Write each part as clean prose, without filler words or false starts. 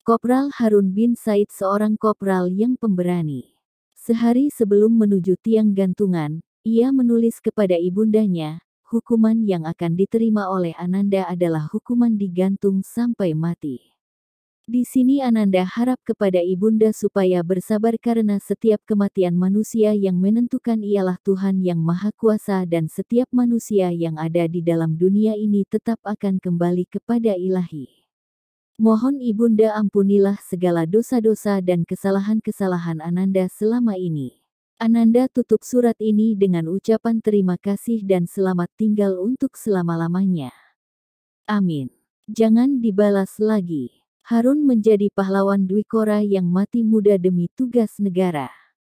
Kopral Harun bin Said seorang kopral yang pemberani. Sehari sebelum menuju tiang gantungan, ia menulis kepada ibundanya, hukuman yang akan diterima oleh Ananda adalah hukuman digantung sampai mati. Di sini Ananda harap kepada ibunda supaya bersabar karena setiap kematian manusia yang menentukan ialah Tuhan yang Maha Kuasa dan setiap manusia yang ada di dalam dunia ini tetap akan kembali kepada Ilahi. Mohon ibunda ampunilah segala dosa-dosa dan kesalahan-kesalahan Ananda selama ini. Ananda tutup surat ini dengan ucapan terima kasih dan selamat tinggal untuk selama-lamanya. Amin. Jangan dibalas lagi. Harun menjadi pahlawan Dwiqora yang mati muda demi tugas negara.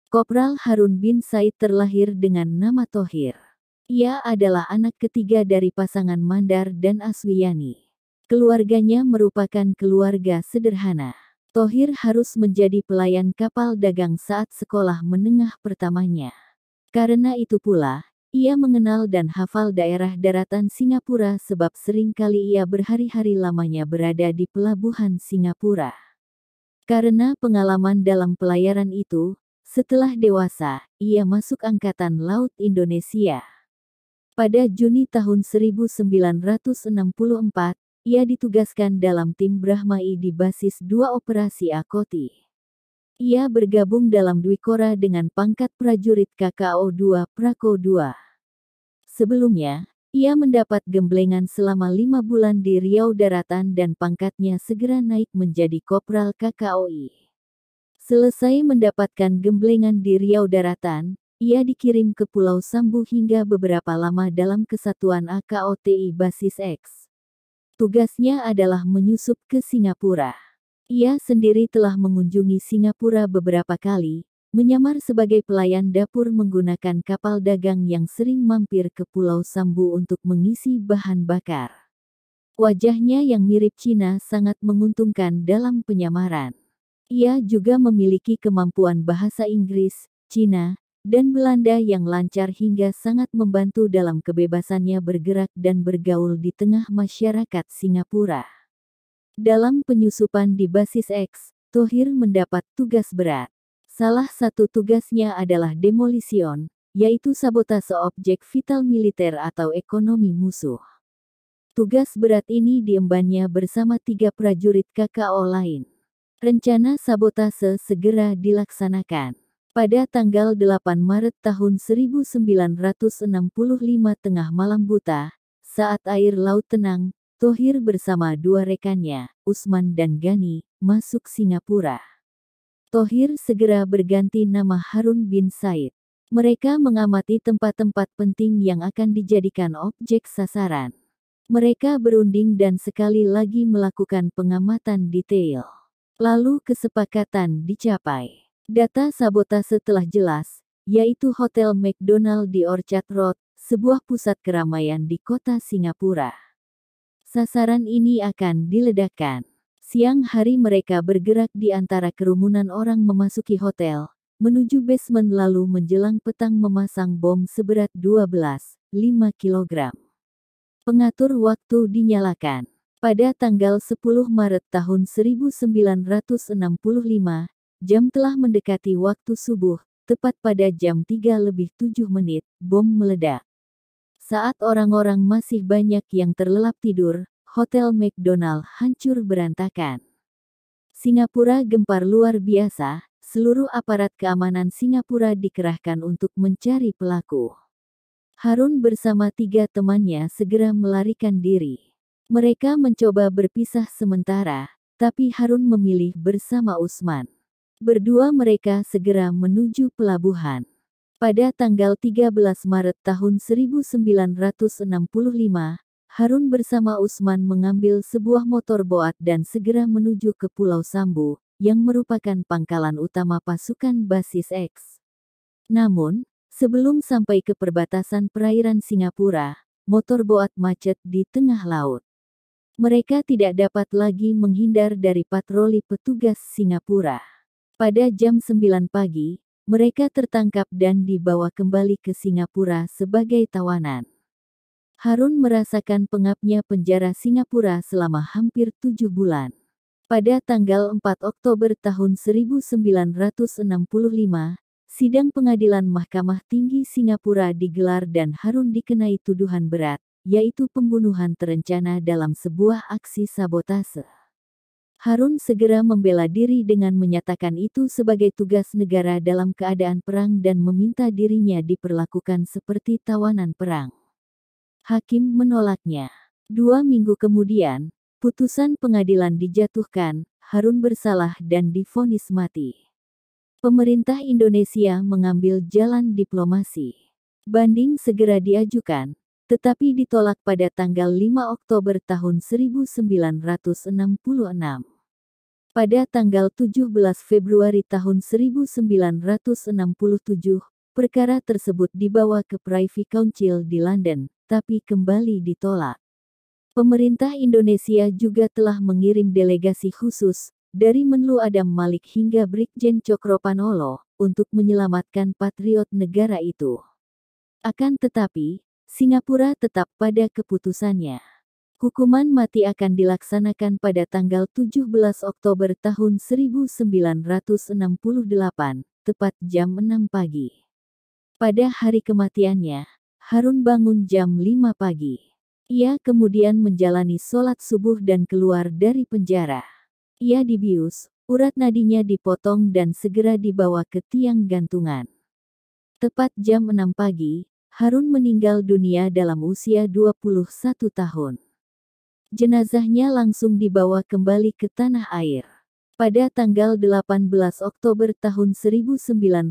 Kopral Harun bin Said terlahir dengan nama Thohir. Ia adalah anak ketiga dari pasangan Mandar dan Aswiyani. Keluarganya merupakan keluarga sederhana. Thohir harus menjadi pelayan kapal dagang saat sekolah menengah pertamanya. Karena itu pula, ia mengenal dan hafal daerah daratan Singapura sebab sering kali ia berhari-hari lamanya berada di pelabuhan Singapura. Karena pengalaman dalam pelayaran itu, setelah dewasa, ia masuk Angkatan Laut Indonesia. Pada Juni tahun 1964, ia ditugaskan dalam tim Brahmai di basis 2 operasi Akoti. Ia bergabung dalam Dwiqora dengan pangkat prajurit KKO-2 Prako 2. Sebelumnya, ia mendapat gemblengan selama 5 bulan di Riau Daratan dan pangkatnya segera naik menjadi Kopral KKOI. Selesai mendapatkan gemblengan di Riau Daratan, ia dikirim ke Pulau Sambu hingga beberapa lama dalam kesatuan AKOTI Basis X. Tugasnya adalah menyusup ke Singapura. Ia sendiri telah mengunjungi Singapura beberapa kali, menyamar sebagai pelayan dapur menggunakan kapal dagang yang sering mampir ke Pulau Sambu untuk mengisi bahan bakar. Wajahnya yang mirip Cina sangat menguntungkan dalam penyamaran. Ia juga memiliki kemampuan bahasa Inggris, Cina, dan Belanda yang lancar hingga sangat membantu dalam kebebasannya bergerak dan bergaul di tengah masyarakat Singapura. Dalam penyusupan di Basis X, Thohir mendapat tugas berat. Salah satu tugasnya adalah demolition, yaitu sabotase objek vital militer atau ekonomi musuh. Tugas berat ini diembannya bersama 3 prajurit KKO lain. Rencana sabotase segera dilaksanakan. Pada tanggal 8 Maret tahun 1965 tengah malam buta, saat air laut tenang, Thohir bersama 2 rekannya, Usman dan Gani, masuk Singapura. Thohir segera berganti nama Harun bin Said. Mereka mengamati tempat-tempat penting yang akan dijadikan objek sasaran. Mereka berunding dan sekali lagi melakukan pengamatan detail. Lalu kesepakatan dicapai. Data sabotase telah jelas, yaitu Hotel McDonald di Orchard Road, sebuah pusat keramaian di kota Singapura. Sasaran ini akan diledakkan. Siang hari mereka bergerak di antara kerumunan orang memasuki hotel, menuju basement lalu menjelang petang memasang bom seberat 12,5 kg. Pengatur waktu dinyalakan. Pada tanggal 10 Maret tahun 1965, jam telah mendekati waktu subuh, tepat pada jam 3:07, bom meledak. Saat orang-orang masih banyak yang terlelap tidur, Hotel McDonald hancur berantakan. Singapura gempar luar biasa, seluruh aparat keamanan Singapura dikerahkan untuk mencari pelaku. Harun bersama 3 temannya segera melarikan diri. Mereka mencoba berpisah sementara, tapi Harun memilih bersama Usman. Berdua mereka segera menuju pelabuhan. Pada tanggal 13 Maret tahun 1965, Harun bersama Usman mengambil sebuah motor boat dan segera menuju ke Pulau Sambu, yang merupakan pangkalan utama pasukan Basis X. Namun, sebelum sampai ke perbatasan perairan Singapura, motor boat macet di tengah laut. Mereka tidak dapat lagi menghindar dari patroli petugas Singapura. Pada jam 9 pagi, mereka tertangkap dan dibawa kembali ke Singapura sebagai tawanan. Harun merasakan pengapnya penjara Singapura selama hampir 7 bulan. Pada tanggal 4 Oktober tahun 1965, sidang pengadilan Mahkamah Tinggi Singapura digelar dan Harun dikenai tuduhan berat, yaitu pembunuhan terencana dalam sebuah aksi sabotase. Harun segera membela diri dengan menyatakan itu sebagai tugas negara dalam keadaan perang dan meminta dirinya diperlakukan seperti tawanan perang. Hakim menolaknya. 2 minggu kemudian, putusan pengadilan dijatuhkan, Harun bersalah dan divonis mati. Pemerintah Indonesia mengambil jalan diplomasi. Banding segera diajukan, tetapi ditolak pada tanggal 5 Oktober tahun 1966. Pada tanggal 17 Februari tahun 1967, perkara tersebut dibawa ke Privy Council di London, tapi kembali ditolak. Pemerintah Indonesia juga telah mengirim delegasi khusus, dari Menlu Adam Malik hingga Brigjen Cokropanolo, untuk menyelamatkan patriot negara itu. Akan tetapi, Singapura tetap pada keputusannya. Hukuman mati akan dilaksanakan pada tanggal 17 Oktober tahun 1968, tepat jam 6 pagi. Pada hari kematiannya, Harun bangun jam 5 pagi. Ia kemudian menjalani sholat subuh dan keluar dari penjara. Ia dibius, urat nadinya dipotong dan segera dibawa ke tiang gantungan. Tepat jam 6 pagi, Harun meninggal dunia dalam usia 21 tahun. Jenazahnya langsung dibawa kembali ke tanah air. Pada tanggal 18 Oktober tahun 1968,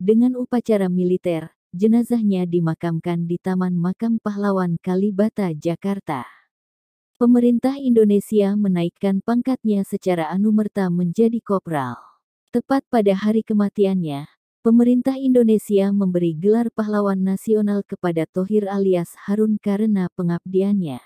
dengan upacara militer, jenazahnya dimakamkan di Taman Makam Pahlawan Kalibata, Jakarta. Pemerintah Indonesia menaikkan pangkatnya secara anumerta menjadi kopral. Tepat pada hari kematiannya, pemerintah Indonesia memberi gelar pahlawan nasional kepada Thohir alias Harun karena pengabdiannya.